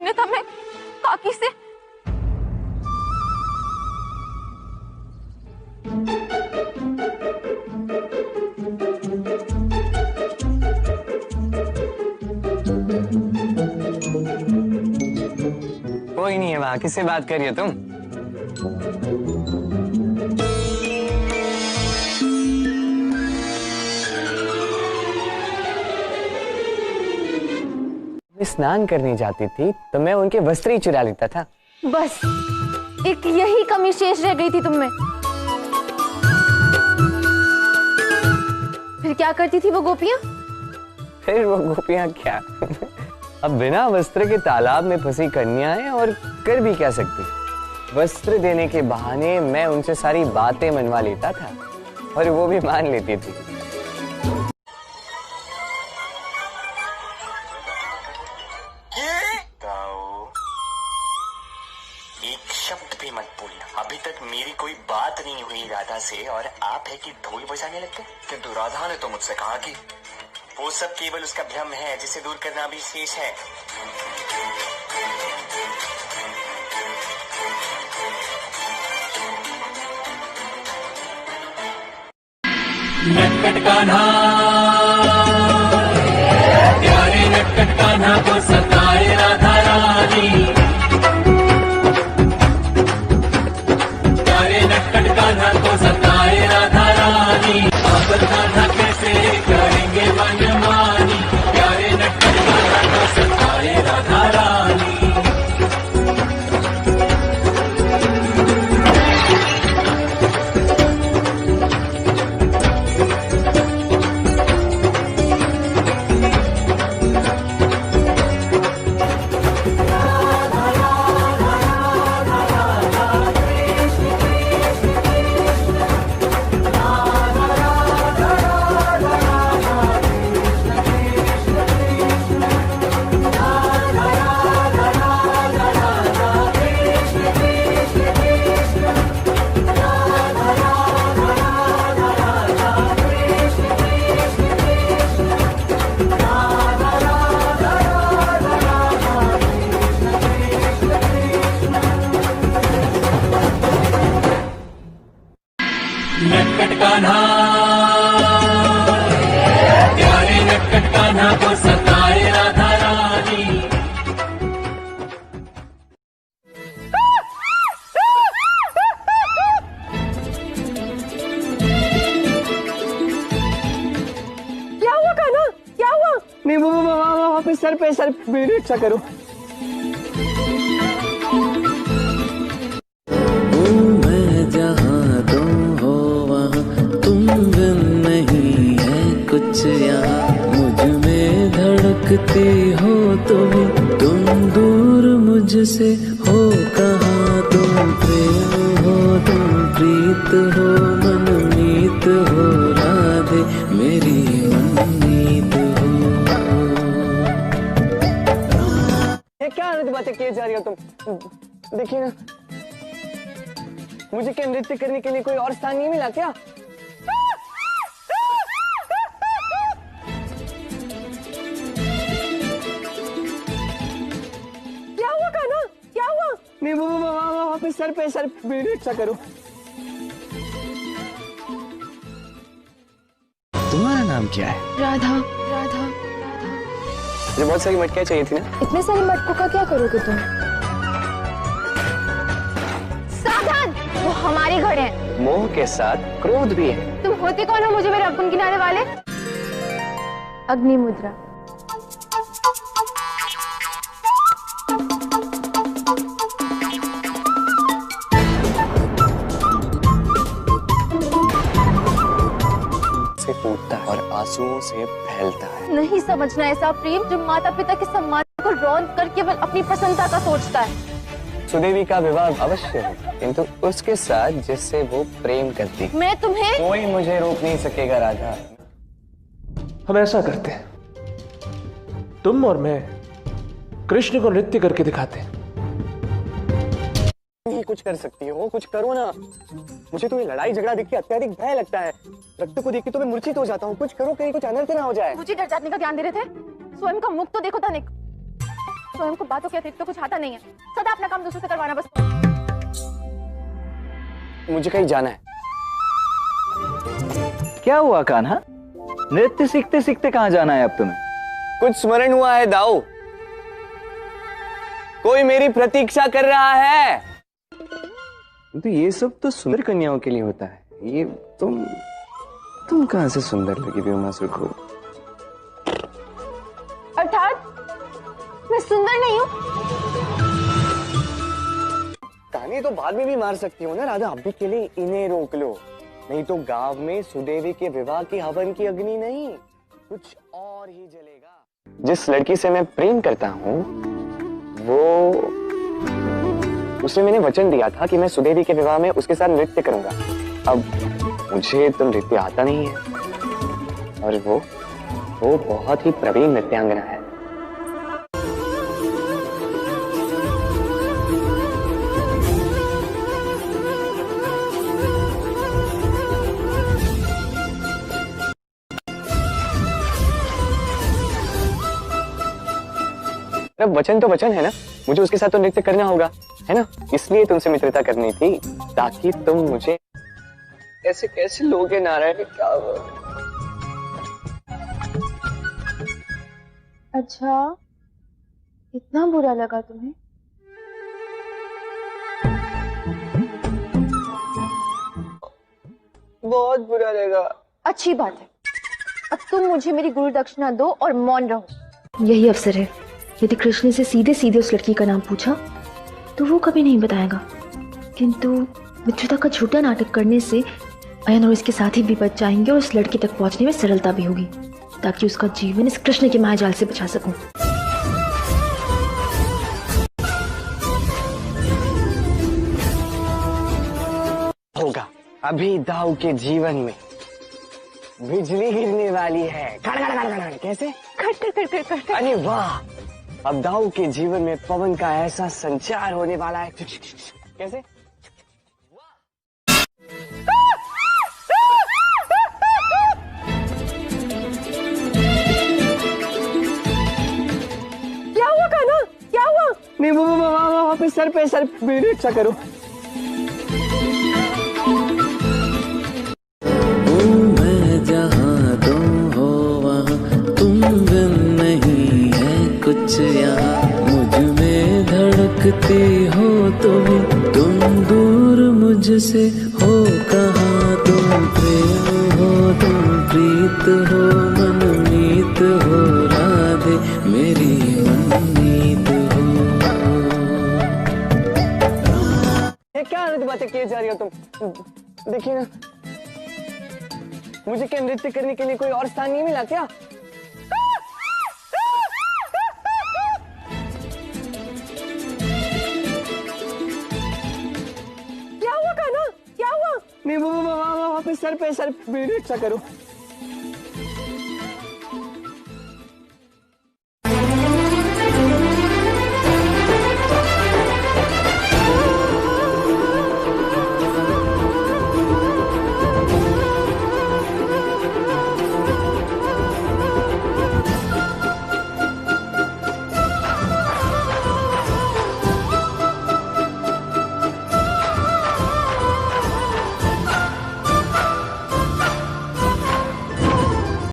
अन्यथा मैं काकी से कोई नहीं है वहां, किससे बात कर रही हो तुम? स्नान करने जाती थी तो मैं उनके वस्त्र ही चुरा लेता था। बस एक यही कमी शेष रह गई थी तुम में। फिर क्या करती थी वो गोपियां? फिर वो गोपियां क्या अब बिना वस्त्र के तालाब में फंसी कन्या है और कर भी क्या सकती। वस्त्र देने के बहाने मैं उनसे सारी बातें मनवा लेता था और वो भी मान लेती थी। एक शब्द भी मत बोलना। अभी तक मेरी कोई बात नहीं हुई राधा से और आप है कि ढोल बजाने लगते। किंतु राधा ने तो मुझसे कहा कि वो सब केवल उसका भ्रम है जिसे दूर करना भी शेष है। नटखट कान्हा प्यारे नटखट कान्हा को सताए राधा रानी। प्यारे नटखट कान्हा को सताए राधा रानी। आफत कान्हा कैसे करेंगे मनमानी। प्यारे नटखट कान्हा को सताए राधा रानी। नटखट कान्हा प्यारे नटखट कान्हा को सताए राधा रानी। क्या हुआ कान्हा, क्या हुआ? नहीं वो वहाँ पे सर पे मेरी रक्षा करो। मैं जहाँ तुम हो वहाँ तुम बिन नहीं है कुछ यहाँ। मुझ में धड़कती हो तुम दूर मुझसे हो कहाँ। तुम प्रेम हो तुम प्रीत हो मनमीत हो राधे मेरी मनमीत हो। ये क्या अनर्थ बातें किए जा रही हो तुम? देखिए ना, मुझे क्या नृत्य करने के लिए कोई और स्थान नहीं मिला क्या? क्या हुआ कान्हा, क्या हुआ? नहीं वो वहाँ पे सर पे मेरी रक्षा करो। तुम्हारा नाम क्या है? राधा। राधा राधा। मुझे बहुत सारी मटकियाँ चाहिए थी ना। इतने सारे मटकों का क्या करोगे तुम? सावधान, वो हमारे घर है। मोह के साथ क्रोध भी है। तुम होते कौन हो मुझे मेरे अपने किनारे वाले? अग्नि मुद्रा। से फूटता है और आंसुओं से फैलता है। नहीं समझना ऐसा प्रेम जो माता पिता के सम्मान को रौंद कर केवल अपनी प्रसन्नता का सोचता है। सुदेवी का विवाह अवश्य हो, किंतु उसके साथ जिससे वो प्रेम करती। मैं तुम्हें कोई मुझे रोक नहीं सकेगा राधा। हम ऐसा करते हैं, तुम और मैं कृष्ण को नृत्य करके दिखाते हैं। नहीं कुछ कर सकती हो, कुछ करो ना। मुझे तो ये लड़ाई झगड़ा देख के अत्यधिक भय लगता है। रक्त को देख के तो मैं मूर्छित हो जाता हूँ। कुछ करो, कहीं कुछ अनर्थ ना हो जाए। मुझे डर जाने का ज्ञान दे रहे थे। स्वयं का मुख तो देखो धनिक। स्वयं को बातों के अतिरिक्त तो कुछ आता नहीं है, सदा अपना काम दूसरों से करवाना बस। मुझे कहीं जाना है। क्या हुआ कान्हा? नृत्य सीखते सीखते कहाँ जाना है अब तुम्हें? कुछ स्मरण हुआ है दाऊ, कोई मेरी प्रतीक्षा कर रहा है। तो ये सब तो सुंदर कन्याओं के लिए होता है। ये तुम कहां से सुंदर लगी व्योमासुर को? अर्थात मैं सुंदर नहीं हूँ? ताने तो बाद में भी मार सकती हो ना राधा, अभी के लिए इन्हें रोक लो, नहीं तो गांव में सुदेवी के विवाह की हवन की अग्नि नहीं, कुछ और ही जलेगा। जिस लड़की से मैं प्रेम करता हूँ उसने मैंने वचन दिया था कि मैं सुदेवी के विवाह में उसके साथ नृत्य करूंगा। अब मुझे तो नृत्य आता नहीं है, और वो बहुत ही प्रवीण नृत्यांगना है। अब वचन तो वचन है ना, मुझे उसके साथ तो नृत्य करना होगा, है ना? इसलिए तुमसे मित्रता करनी थी, ताकि तुम मुझे ऐसे कैसे लोगे नारायण, क्या हुआ? अच्छा, इतना बुरा लगा तुम्हें? बहुत बुरा लगा। अच्छी बात है, अब तुम मुझे मेरी गुरु दक्षिणा दो और मौन रहो। यही अवसर है। यदि कृष्ण से सीधे सीधे उस लड़की का नाम पूछा तो वो कभी नहीं बताएगा, किंतु मित्रता का झूठा नाटक करने से अयन और इसके साथी भी बच जाएंगे और उस लड़की तक पहुंचने में सरलता भी होगी, ताकि उसका जीवन इस कृष्ण के मायाजाल से बचा सकूं। होगा अभी दाऊ के जीवन में बिजली गिरने वाली है। कैसे? अरे वाह, अब दाऊ के जीवन में पवन का ऐसा संचार होने वाला है। कैसे? क्या हुआ कान्हा? क्या हुआ? नहीं वहाँ पे सर पे मेरी रक्षा करो। जहाँ तुम हो वहाँ तुम बिन नहीं है कुछ यहाँ, मुझ में धड़कती हो तुम दूर मुझसे हो कहाँ, तुम प्रेम हो तुम प्रीत हो मनमीत हो राधे मेरी मनमीत हो। ये क्या बातें किए जा रही हो तुम? देखिए ना, मुझे क्या नृत्य करने के लिए कोई और स्थान नहीं मिला क्या? क्या हुआ कान्हा? क्या हुआ? नहीं वहाँ पे सर पे मेरी रक्षा करो।